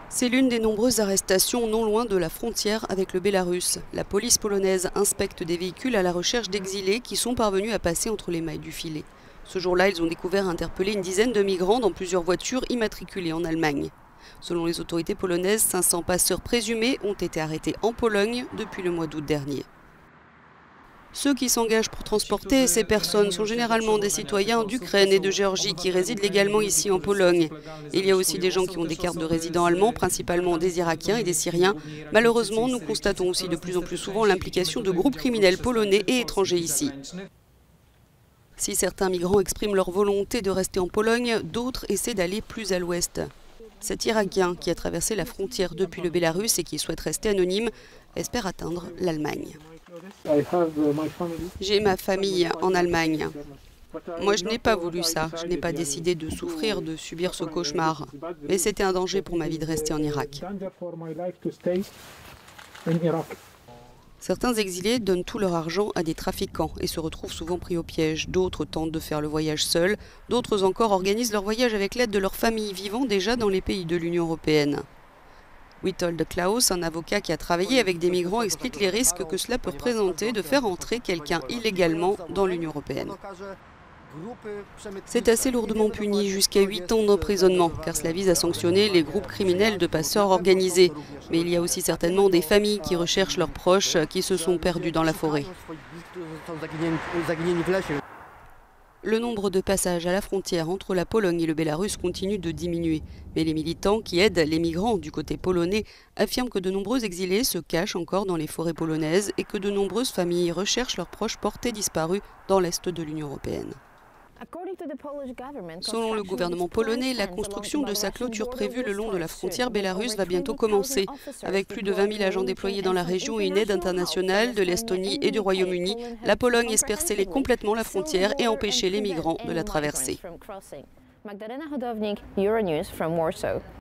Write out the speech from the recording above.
C'est l'une des nombreuses arrestations non loin de la frontière avec le Bélarus. La police polonaise inspecte des véhicules à la recherche d'exilés qui sont parvenus à passer entre les mailles du filet. Ce jour-là, ils ont découvert et interpellé une dizaine de migrants dans plusieurs voitures immatriculées en Allemagne. Selon les autorités polonaises, 500 passeurs présumés ont été arrêtés en Pologne depuis le mois d'août dernier. Ceux qui s'engagent pour transporter ces personnes sont généralement des citoyens d'Ukraine et de Géorgie qui résident légalement ici en Pologne. Il y a aussi des gens qui ont des cartes de résidents allemands, principalement des Irakiens et des Syriens. Malheureusement, nous constatons aussi de plus en plus souvent l'implication de groupes criminels polonais et étrangers ici. Si certains migrants expriment leur volonté de rester en Pologne, d'autres essaient d'aller plus à l'ouest. Cet Irakien qui a traversé la frontière depuis le Bélarus et qui souhaite rester anonyme espère atteindre l'Allemagne. J'ai ma famille en Allemagne. Moi, je n'ai pas voulu ça. Je n'ai pas décidé de souffrir, de subir ce cauchemar. Mais c'était un danger pour ma vie de rester en Irak. Certains exilés donnent tout leur argent à des trafiquants et se retrouvent souvent pris au piège. D'autres tentent de faire le voyage seuls. D'autres encore organisent leur voyage avec l'aide de leur famille vivant déjà dans les pays de l'Union européenne. Witold Klaus, un avocat qui a travaillé avec des migrants, explique les risques que cela peut représenter de faire entrer quelqu'un illégalement dans l'Union européenne. C'est assez lourdement puni, jusqu'à 8 ans d'emprisonnement, car cela vise à sanctionner les groupes criminels de passeurs organisés. Mais il y a aussi certainement des familles qui recherchent leurs proches qui se sont perdus dans la forêt. Le nombre de passages à la frontière entre la Pologne et le Bélarus continue de diminuer. Mais les militants qui aident les migrants du côté polonais affirment que de nombreux exilés se cachent encore dans les forêts polonaises et que de nombreuses familles recherchent leurs proches portés disparus dans l'est de l'Union européenne. Selon le gouvernement polonais, la construction de sa clôture prévue le long de la frontière bélarusse va bientôt commencer. Avec plus de 20 000 agents déployés dans la région et une aide internationale de l'Estonie et du Royaume-Uni, la Pologne espère sceller complètement la frontière et empêcher les migrants de la traverser.